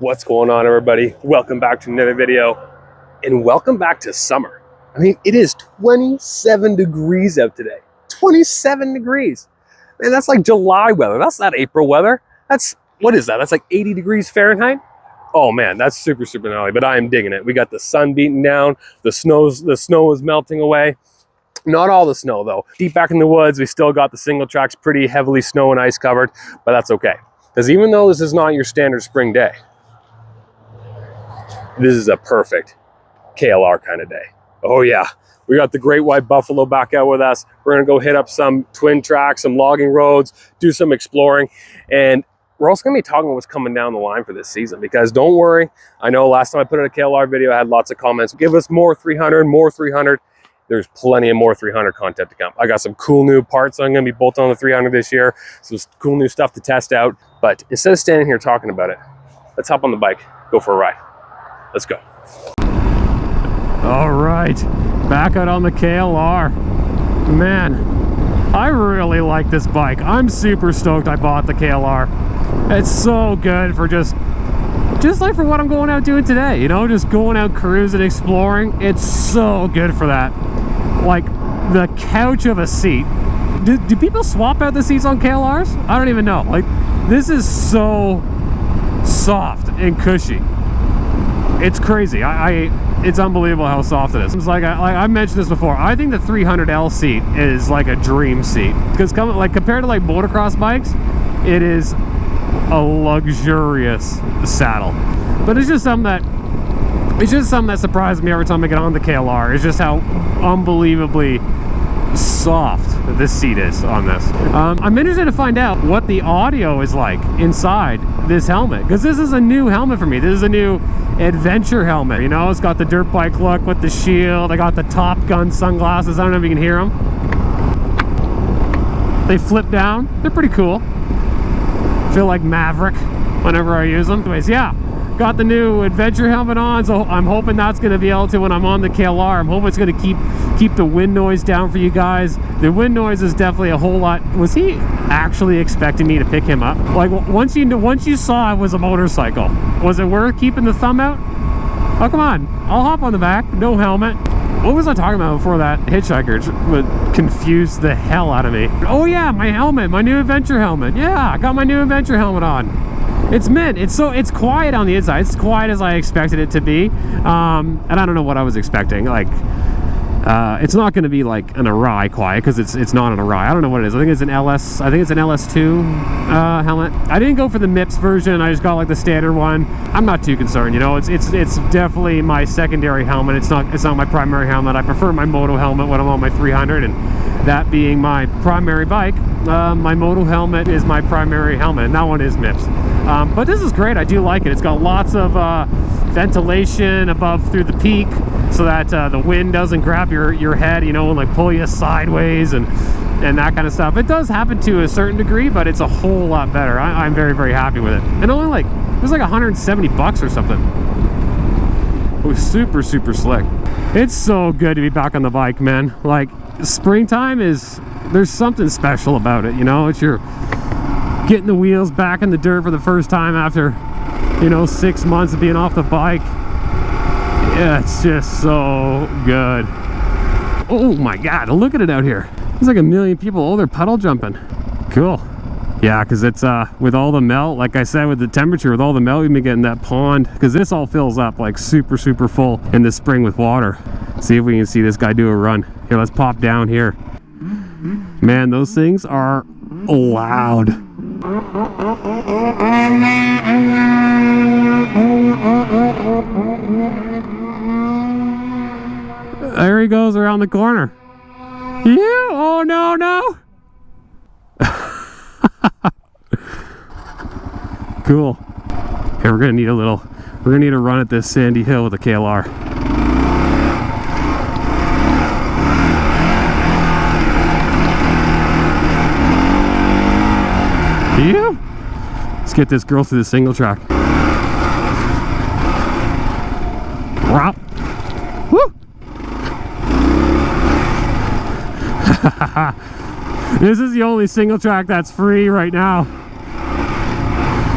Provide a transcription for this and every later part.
What's going on, everybody? Welcome back to another video, and welcome back to summer. I mean, it is 27 degrees out today. 27 degrees. Man, that's like July weather. That's not April weather. What is that? That's like 80 degrees Fahrenheit. Oh man, that's super gnarly, but I am digging it. We got the sun beating down. The snow is melting away. Not all the snow though. Deep back in the woods, we still got the single tracks pretty heavily snow and ice covered, but that's okay. Because even though this is not your standard spring day, this is a perfect KLR kind of day. Oh yeah, we got the great white buffalo back out with us. We're gonna go hit up some twin tracks, some logging roads, do some exploring, and we're also gonna be talking about what's coming down the line for this season, because don't worry, I know last time I put out a KLR video, I had lots of comments. Give us more 300, more 300. There's plenty of more 300 content to come. I got some cool new parts I'm going to be bolting on the 300 this year. Some cool new stuff to test out. But instead of standing here talking about it, let's hop on the bike, go for a ride. Let's go. All right, back out on the KLR. Man, I really like this bike. I'm super stoked I bought the KLR. It's so good for just like for what I'm going out doing today, you know, just going out cruising, exploring. It's so good for that. Like the couch of a seat. Do people swap out the seats on KLRs? I don't even know. Like, this is so soft and cushy. It's crazy. It's unbelievable how soft it is. It's like I mentioned this before. I think the 300L seat is like a dream seat, because compared to like motocross bikes, it is a luxurious saddle. But it's just something that surprised me every time I get on the KLR. It's just how unbelievably soft this seat is on this. I'm interested to find out what the audio is like inside this helmet, because this is a new helmet for me. This is a new adventure helmet. You know, it's got the dirt bike look with the shield. I got the Top Gun sunglasses. I don't know if you can hear them. They flip down. They're pretty cool. Feel like Maverick whenever I use them. Anyways, yeah, got the new adventure helmet on, so I'm hoping that's going to be able to, when I'm on the KLR, I'm hoping it's going to keep the wind noise down for you guys. The wind noise is definitely a whole lot. Was he actually expecting me to pick him up? Like, once you saw it was a motorcycle, was it worth keeping the thumb out? Oh, come on, I'll hop on the back, no helmet. What was I talking about before that? Hitchhiker would confuse the hell out of me. Oh yeah, my helmet, my new adventure helmet. Yeah, I got my new adventure helmet on. It's mint. It's quiet on the inside. It's quiet as I expected it to be. And I don't know what I was expecting. Like, it's not going to be like an Arai quiet, because it's not an Arai. I don't know what it is. I think it's an LS2 helmet. I didn't go for the MIPS version. I just got like the standard one. I'm not too concerned. You know, it's definitely my secondary helmet. It's not my primary helmet. I prefer my moto helmet when I'm on my 300, and that being my primary bike, my moto helmet is my primary helmet, and that one is MIPS. But this is great. I do like it. It's got lots of ventilation above through the peak, so that the wind doesn't grab your head, you know, and like pull you sideways and that kind of stuff. It does happen to a certain degree, but it's a whole lot better. I'm very happy with it. And only like, it was like 170 bucks or something. It was super slick. It's so good to be back on the bike, man. Like, springtime there's something special about it, you know. It's your getting the wheels back in the dirt for the first time after, you know, 6 months of being off the bike. Yeah, it's just so good. Oh my god, look at it out here. There's like a million people. Oh, they're puddle jumping. Cool. Yeah, because it's with all the melt, like I said, with the temperature, with all the melt, we've been getting that pond, because this all fills up like super full in the spring with water. See if we can see this guy do a run. Here, let's pop down here. Man, those things are loud. There he goes around the corner. Yeah, oh no. Cool. Here, we're gonna need a run at this sandy hill with a KLR. Yeah. Let's get this girl through the single track. Whop. Woo. This is the only single track that's free right now,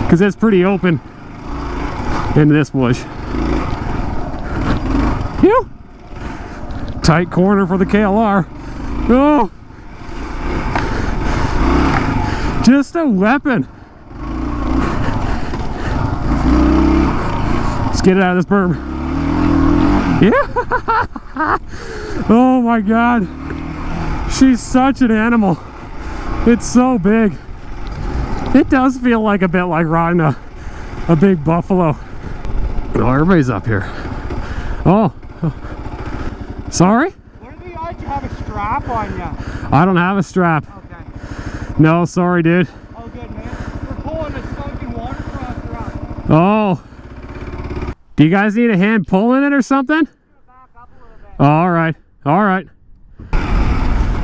because it's pretty open. into this bush. Phew! Tight corner for the KLR. Oh! Just a weapon. Let's get it out of this berm. Yeah! Oh my God. She's such an animal. It's so big. It does feel like a bit like riding a big buffalo. Oh, everybody's up here. Oh. Sorry? What are the odds you have a strap on you? I don't have a strap. Okay. No, sorry, dude. Oh, good, man. We're pulling a sunken water crosser up. Oh. Do you guys need a hand pulling it or something? Back up a little bit. All right. All right.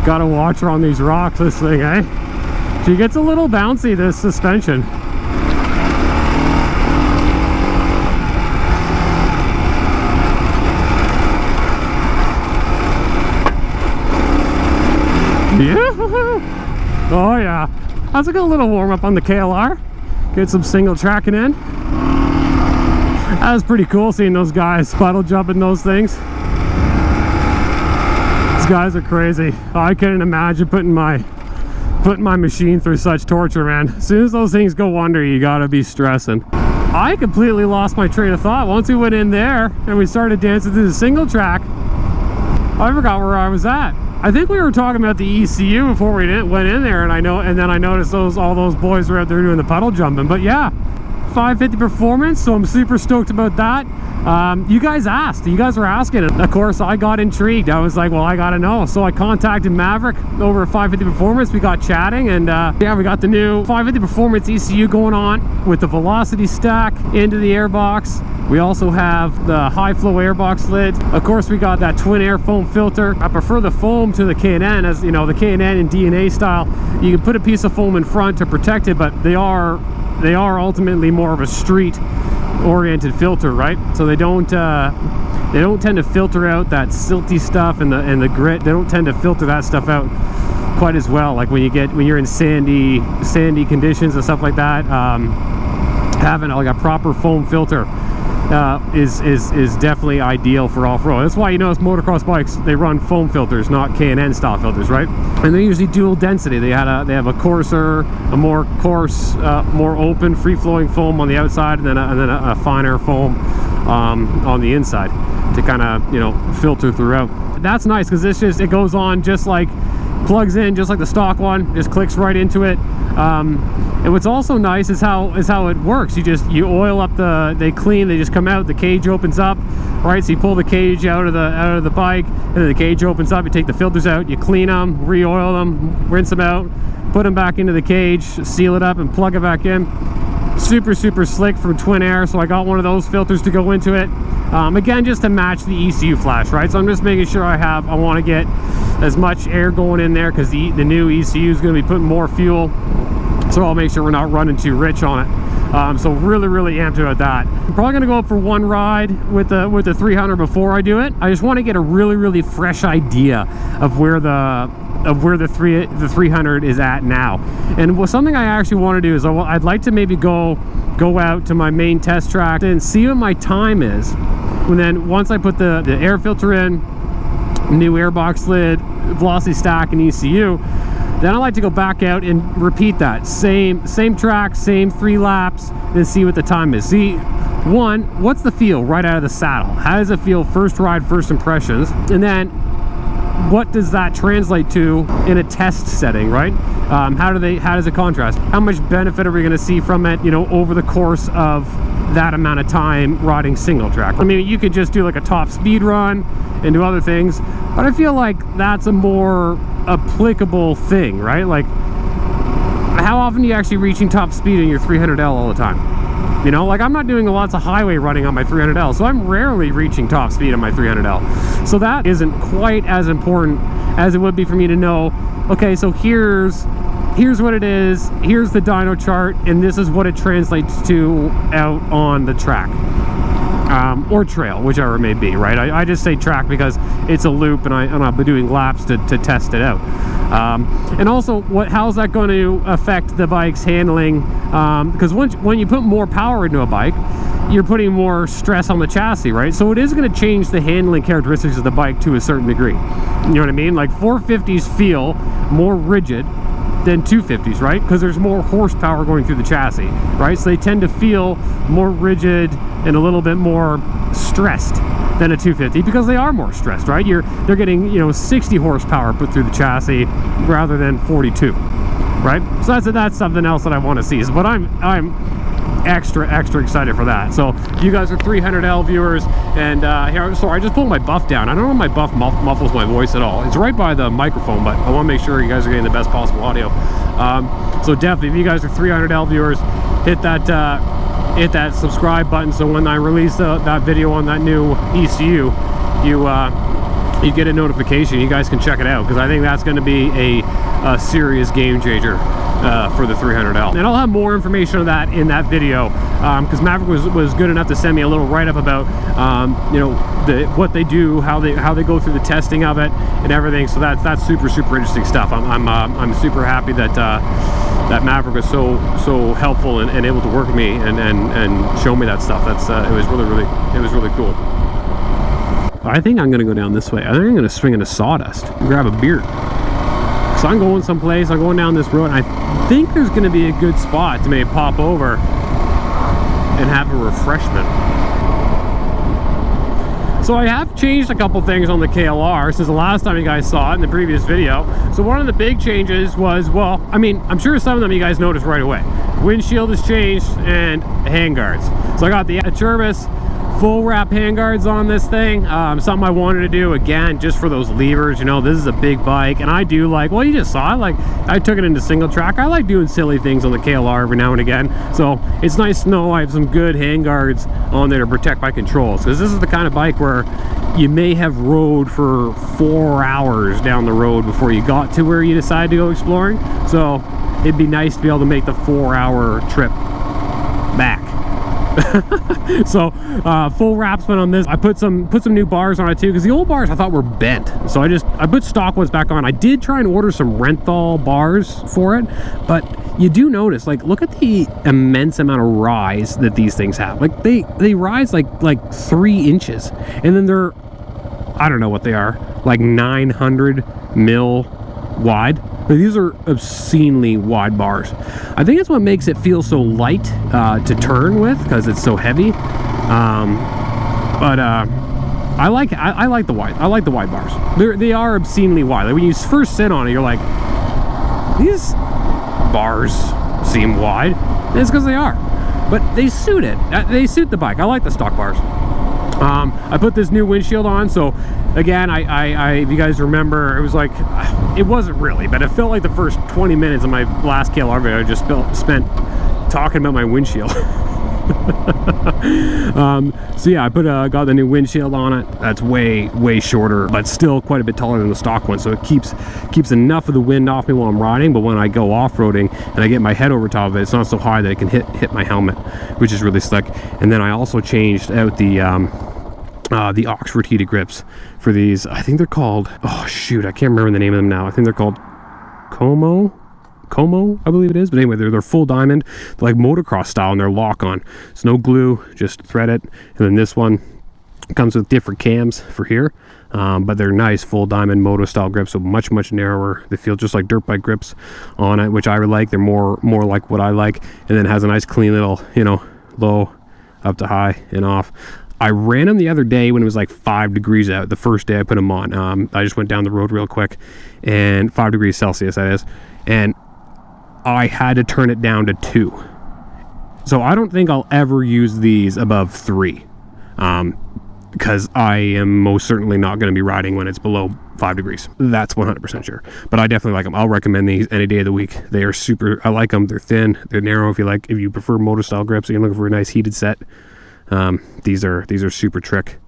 Gotta watch her on these rocks, this thing, eh? She gets a little bouncy, this suspension. Yeah. Oh yeah. That's a good little warm up on the KLR. Get some single tracking in. That was pretty cool seeing those guys puddle jumping those things. These guys are crazy. I couldn't imagine putting my machine through such torture, man. As soon as those things go under, you gotta be stressing. I completely lost my train of thought once we went in there and we started dancing through the single track. I forgot where I was at. I think we were talking about the ECU before we went in there, and then I noticed all those boys were out there doing the puddle jumping. But yeah, 550 performance, so I'm super stoked about that. You guys asked, you guys were asking, and of course I got intrigued. I was like, well, I gotta know. So I contacted Maverick over at 550 Performance. We got chatting, and yeah, we got the new 550 Performance ECU going on with the velocity stack into the airbox. We also have the high flow airbox lid. Of course, we got that twin air foam filter. I prefer the foam to the K&N, as you know, the K&N in DNA style. You can put a piece of foam in front to protect it, but they are ultimately more of a street oriented filter, right? So they don't tend to filter out that silty stuff and the grit. They don't tend to filter that stuff out quite as well. Like when you're in sandy conditions and stuff like that, having like a proper foam filter is definitely ideal for off-road. That's why you notice motocross bikes, they run foam filters, not K&N style filters, right? And they're usually dual density. They have a coarser, a more coarse, more open, free-flowing foam on the outside, and then a finer foam on the inside to kind of, you know, filter throughout. That's nice because it goes on just like, plugs in just like the stock one, just clicks right into it. And what's also nice is how it works. You oil up they clean, they just come out, the cage opens up, right? So you pull the cage out of the bike, and then the cage opens up, you take the filters out, you clean them, re-oil them, rinse them out, put them back into the cage, seal it up, and plug it back in. Super slick from Twin Air, so I got one of those filters to go into it. Again, just to match the ECU flash, right? So I'm just making sure I want to get as much air going in there because the new ECU is going to be putting more fuel. So I'll make sure we're not running too rich on it. So really amped about that. I'm probably gonna go up for one ride with the 300 before I do it. I just want to get a really fresh idea of where the 300 is at now. And something I actually want to do is I'd like to maybe go out to my main test track and see what my time is. And then once I put the air filter in, new airbox lid, velocity stack, and ECU, then I like to go back out and repeat that same track, same 3 laps, and see what the time is. See, one, what's the feel right out of the saddle? How does it feel first ride, first impressions? And then what does that translate to in a test setting, right? How does it contrast? How much benefit are we going to see from it, you know, over the course of that amount of time riding single track? I mean, you could just do like a top speed run and do other things, but I feel like that's a more applicable thing, right? Like, how often are you actually reaching top speed in your 300L all the time? You know, like I'm not doing lots of highway running on my 300L, so I'm rarely reaching top speed on my 300L. So that isn't quite as important as it would be for me to know, okay, so here's what it is, here's the dyno chart, and this is what it translates to out on the track. or trail, whichever it may be, right? I just say track because it's a loop, and I'll be doing laps to test it out. And also, how's that going to affect the bike's handling? Because when you put more power into a bike, you're putting more stress on the chassis, right? So it is going to change the handling characteristics of the bike to a certain degree. You know what I mean? Like 450s feel more rigid than 250s, right? Because there's more horsepower going through the chassis, right? So they tend to feel more rigid and a little bit more stressed than a 250 because they are more stressed, right? They're getting, you know, 60 horsepower put through the chassis rather than 42, right? So that's something else that I want to see. But I'm extra excited for that. So you guys are 300L viewers, and here, sorry, I just pulled my buff down. I don't know if my buff muffles my voice at all. It's right by the microphone, but I want to make sure you guys are getting the best possible audio. So definitely, if you guys are 300L viewers, hit that subscribe button, so when I release that video on that new ECU, you get a notification. You guys can check it out, because I think that's going to be a serious game changer for the 300L. And I'll have more information on that in that video, because Maverick was good enough to send me a little write-up about you know, what they do, how they go through the testing of it and everything. So that's super interesting stuff. I'm super happy that that Maverick was so helpful and able to work with me and show me that stuff. It was really cool. I think I'm gonna go down this way. I think I'm gonna swing into Sawdust and grab a beer. So I'm going someplace, I'm going down this road, and I think there's gonna be a good spot to maybe pop over and have a refreshment. So I have changed a couple things on the KLR since the last time you guys saw it in the previous video. So one of the big changes was, well, I mean, I'm sure some of them you guys noticed right away. Windshield has changed and handguards. So I got the Turbis full wrap handguards on this thing. Something I wanted to do, again, just for those levers. You know, this is a big bike, and I do like, well, you just saw it, I took it into single track. I like doing silly things on the KLR every now and again, so it's nice to know I have some good handguards on there to protect my controls, because this is the kind of bike where you may have rode for 4 hours down the road before you got to where you decide to go exploring. So it'd be nice to be able to make the 4-hour trip back. So full wraps went on this. I put some new bars on it too, because the old bars I thought were bent, so I put stock ones back on. I did try and order some Renthal bars for it, but you do notice, like, look at the immense amount of rise that these things have. Like they rise like 3 inches, and then they're, I don't know what they are, like 900 mil wide. But these are obscenely wide bars. I think it's what makes it feel so light to turn with, because it's so heavy. I like the wide bars. They are obscenely wide. Like when you first sit on it, you're like, these bars seem wide. And it's because they are, but they suit it. They suit the bike. I like the stock bars. I put this new windshield on, so again, I if you guys remember, it was like, it wasn't really, but it felt like the first 20 minutes of my last KLR video I just spent talking about my windshield. So yeah, I got the new windshield on it. That's way shorter, but still quite a bit taller than the stock one, so it keeps enough of the wind off me while I'm riding, but when I go off-roading and I get my head over top of it, it's not so high that it can hit my helmet, which is really slick. And then I also changed out the Oxford heated grips for these. I think they're called, oh shoot, I can't remember the name of them now. I think they're called Como, I believe it is. But anyway, they're full diamond. They're like motocross style, and they're lock on. It's no glue, just thread it. And then this one comes with different cams for here, but they're nice full diamond moto style grips, so much narrower. They feel just like dirt bike grips on it, which I would like. They're more like what I like, and then has a nice clean little, you know, low up to high and off. I ran them the other day when it was like 5 degrees out, the first day I put them on. I just went down the road real quick, and 5 degrees Celsius that is, and I had to turn it down to 2. So I don't think I'll ever use these above 3, because I am most certainly not going to be riding when it's below 5 degrees. That's 100% sure. But I definitely like them. I'll recommend these any day of the week. They are super, I like them. They're thin, they're narrow. If you prefer motor style grips and you're looking for a nice heated set, these are super trick,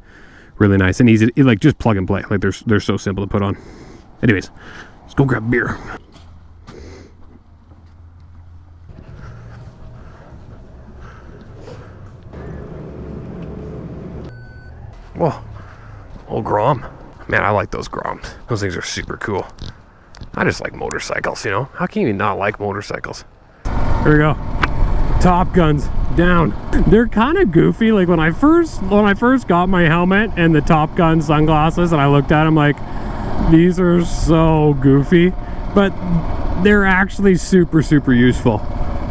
really nice and easy, like just plug and play. Like they're so simple to put on. Anyways, let's go grab a beer. Whoa. Oh, Grom. Man, I like those Groms. Those things are super cool. I just like motorcycles, you know? How can you not like motorcycles? Here we go. Top Guns down. They're kind of goofy. Like when I first got my helmet and the Top Gun sunglasses and I looked at them like, these are so goofy, but they're actually super useful.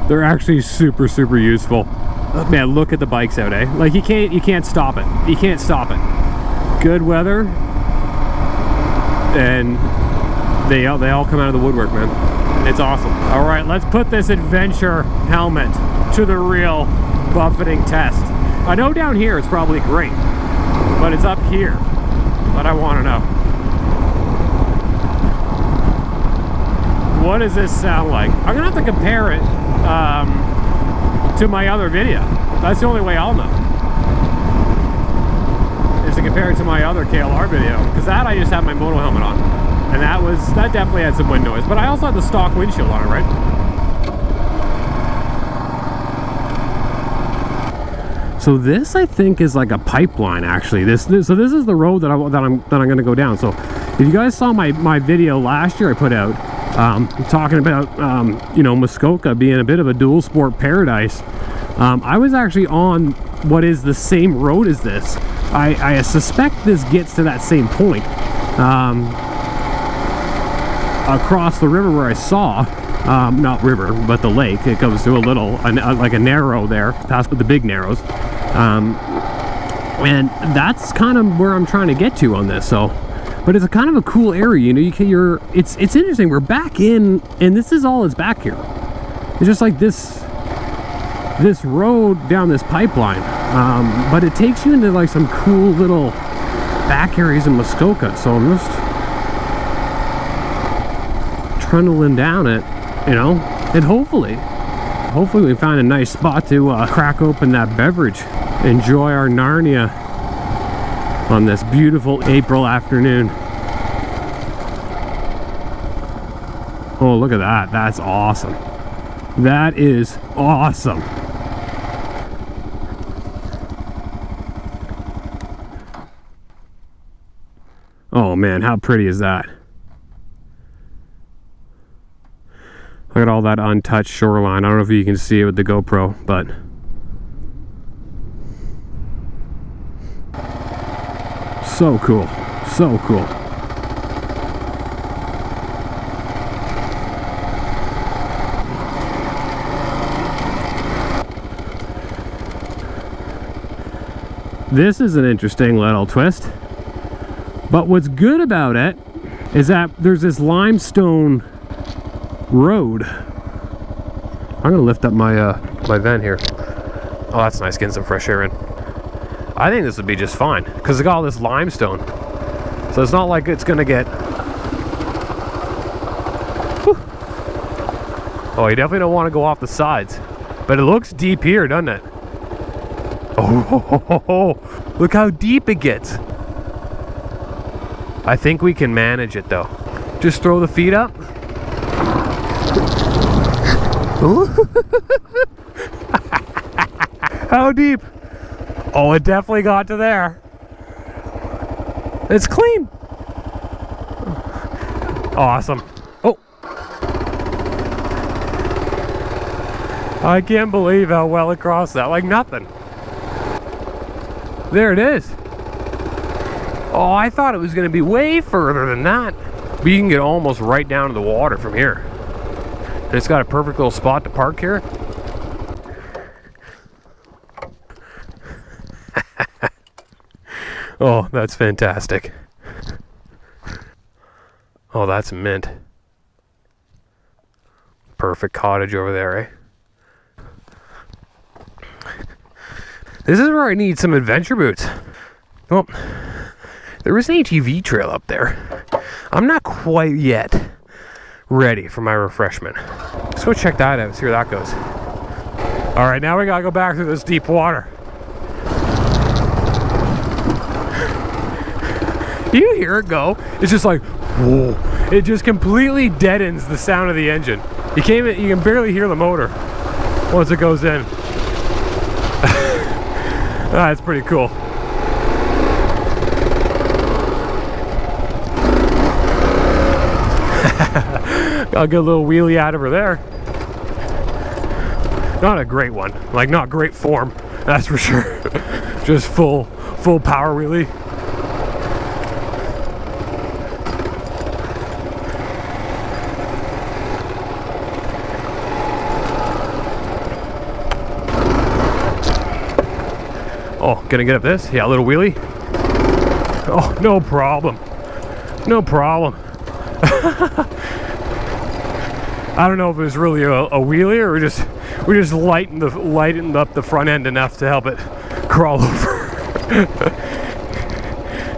They're actually super useful. Man, look at the bikes out, eh? Like you can't stop it. You can't stop it. Good weather, and they all come out of the woodwork, man. It's awesome. All right, let's put this adventure helmet to the real buffeting test. I know down here it's probably great, but it's up here that I want to know. What does this sound like? I'm gonna have to compare it to my other video. That's the only way I'll know, is to compare it to my other KLR video, because that I just had my moto helmet on, and that definitely had some wind noise, but I also had the stock windshield on it, right? So this, I think, is like a pipeline, actually. So this is the road that I'm going to go down. So if you guys saw my video last year I put out, talking about you know, Muskoka being a bit of a dual sport paradise, I was actually on what is the same road as this. I suspect this gets to that same point across the river where I saw, not river, but the lake. It goes to a little, like a narrow there, past the big narrows, and that's kind of where I'm trying to get to on this. So, but it's a kind of a cool area, you know. It's interesting. We're back in, and this is all is back here. It's just like this road down this pipeline, but it takes you into like some cool little back areas in Muskoka. So I'm just trundling down it, you know, and hopefully we find a nice spot to crack open that beverage, enjoy our Narnia on this beautiful April afternoon. Oh, look at that. That's awesome. That is awesome. Oh man, how pretty is that? Look at all that untouched shoreline. I don't know if you can see it with the GoPro, but so cool. So cool. This is an interesting little twist. But what's good about it is that there's this limestone road. I'm gonna lift up my my vent here. Oh, that's nice, getting some fresh air in. I think this would be just fine because it's got all this limestone, so it's not like it's gonna get. Whew. Oh, you definitely don't want to go off the sides, but it looks deep here, doesn't it? Oh, look how deep it gets. I think we can manage it though. Just throw the feet up. How deep? Oh, it definitely got to there. It's clean. Awesome. Oh. I can't believe how well it crossed that. Like nothing. There it is. Oh, I thought it was going to be way further than that. But you can get almost right down to the water from here. And it's got a perfect little spot to park here. Oh, that's fantastic. Oh, that's mint. Perfect cottage over there, eh? This is where I need some adventure boots. Well, there is an ATV trail up there. I'm not quite yet ready for my refreshment. Let's go check that out, see where that goes. All right, now we gotta go back through this deep water. Do you hear it go? It's just like, whoa. It just completely deadens the sound of the engine. You can barely hear the motor once it goes in. That's pretty cool. Got a good little wheelie out over there. Not a great one, like not great form, that's for sure. Just full power wheelie. Oh, gonna get up this? Yeah, a little wheelie. Oh, no problem. No problem. I don't know if it was really a wheelie or we just lightened up the front end enough to help it crawl over.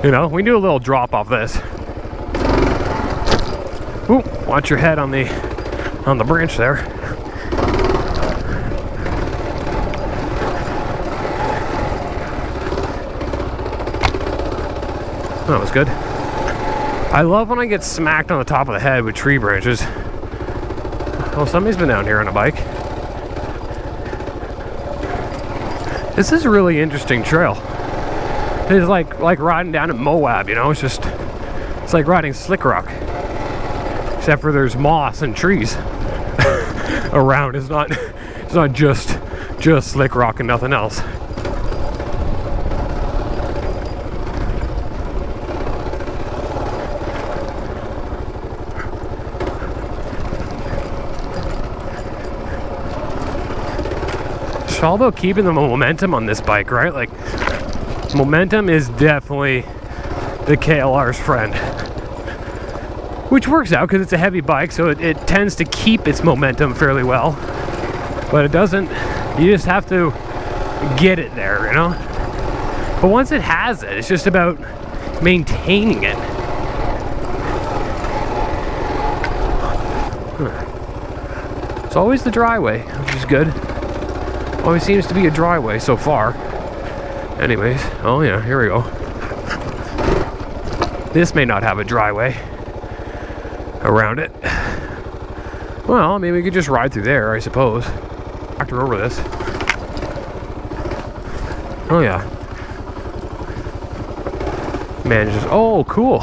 You know, we can do a little drop off this. Ooh, watch your head on the branch there. That was good. I love when I get smacked on the top of the head with tree branches. Oh, somebody's been down here on a bike. This is a really interesting trail. It's like riding down in Moab, you know? It's like riding slick rock. Except for there's moss and trees around. It's not just slick rock and nothing else. It's all about keeping the momentum on this bike, right? Like, momentum is definitely the KLR's friend. Which works out because it's a heavy bike, so it tends to keep its momentum fairly well. But it doesn't, you just have to get it there, you know? But once it has it, it's just about maintaining it. It's always the dry way, which is good. Always seems to be a dry way so far. Anyways, oh yeah, here we go. This may not have a dry way around it. Well, maybe we could just ride through there, I suppose. Tractor over this. Oh yeah. Man, just, oh cool.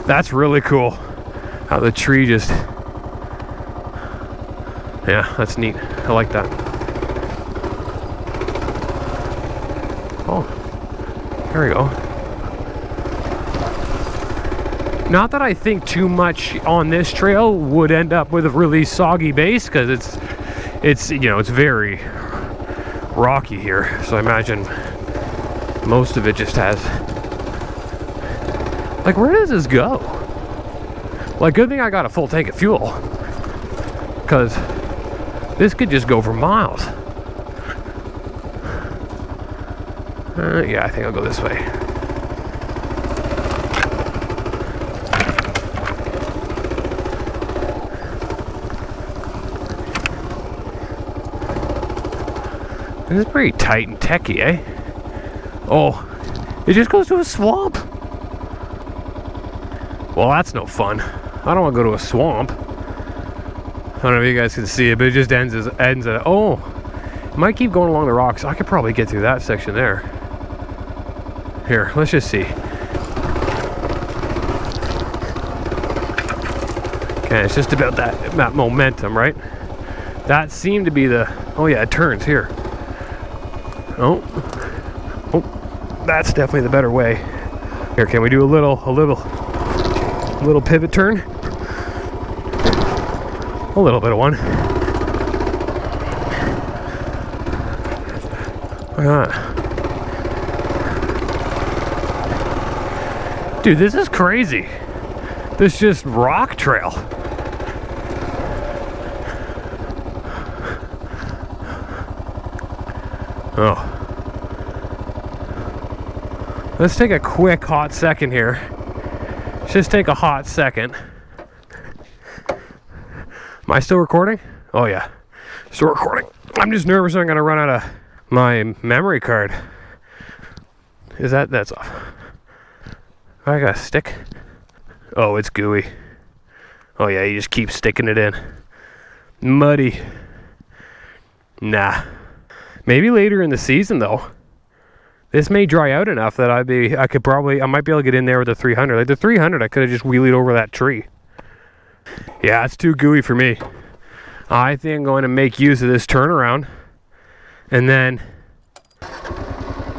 That's really cool. How the tree just, yeah, that's neat. I like that. Oh, there we go. Not that I think too much on this trail would end up with a really soggy base, because it's you know, it's very rocky here. So I imagine most of it just has, like, where does this go? Like, good thing I got a full tank of fuel, because this could just go for miles. Yeah, I think I'll go this way. This is pretty tight and techy, eh? Oh, it just goes to a swamp. Well, that's no fun. I don't want to go to a swamp. I don't know if you guys can see it, but it just ends at, oh, it might keep going along the rocks. I could probably get through that section there. Here, let's just see. Okay, it's just about that momentum, right? That seemed to be the, oh yeah, it turns here. Oh, that's definitely the better way. Here, can we do a little pivot turn? A little bit of one. Look at that. Dude, this is crazy. This just rock trail. Oh. Let's take a quick hot second here. Let's just take a hot second. Am I still recording? Oh yeah, still recording. I'm just nervous I'm gonna run out of my memory card. That's off. I got a stick. Oh, it's gooey. Oh yeah, you just keep sticking it in. Muddy. Nah. Maybe later in the season though. This may dry out enough that I might be able to get in there with the 300. Like the 300, I could have just wheelied over that tree. Yeah, it's too gooey for me. I think I'm going to make use of this turnaround, and then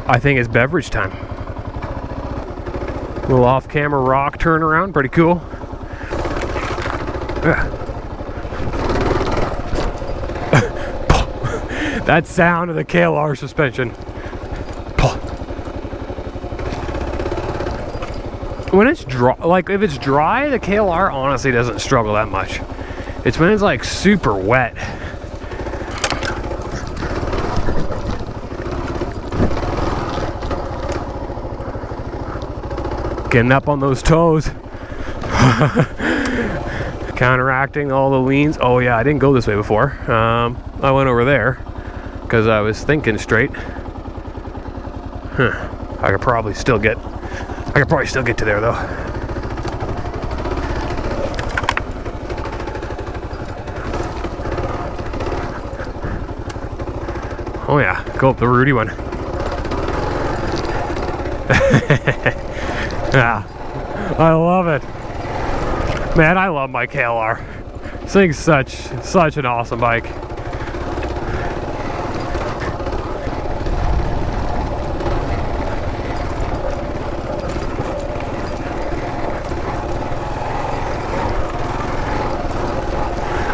I think it's beverage time. A little off-camera rock turnaround, pretty cool. That sound of the KLR suspension. When it's dry, like if it's dry, the KLR honestly doesn't struggle that much. It's when it's like super wet. Getting up on those toes. Counteracting all the leans. Oh yeah, I didn't go this way before. I went over there because I was thinking straight. I could probably still get to there though. Oh yeah, go up the Rudy one. Yeah, I love it. Man, I love my KLR. This thing's such an awesome bike.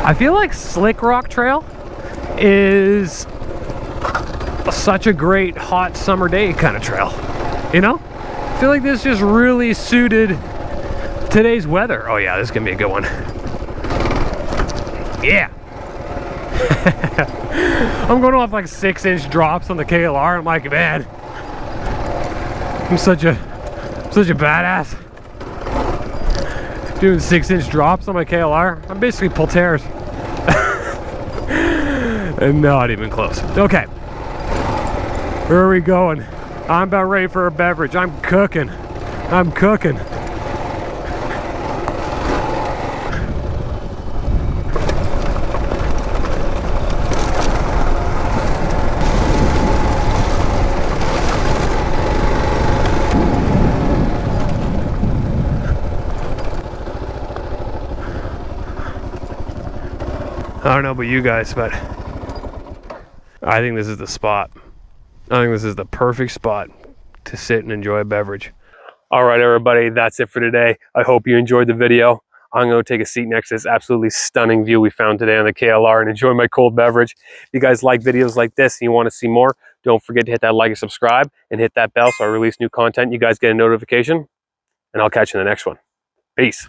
I feel like Slick Rock Trail is such a great hot summer day kind of trail, you know? I feel like this just really suited today's weather. Oh yeah, this is gonna be a good one. Yeah. I'm going off like 6-inch drops on the KLR. I'm like, man, I'm such a badass. Doing 6-inch drops on my KLR. I'm basically Polter's. And not even close. Okay. Where are we going? I'm about ready for a beverage. I'm cooking. I'm cooking. I don't know about you guys, but I think this is the spot. I think this is the perfect spot to sit and enjoy a beverage. All right, everybody, that's it for today. I hope you enjoyed the video. I'm going to take a seat next to this absolutely stunning view we found today on the KLR and enjoy my cold beverage. If you guys like videos like this and you want to see more, don't forget to hit that like and subscribe and hit that bell so I release new content. You guys get a notification, and I'll catch you in the next one. Peace.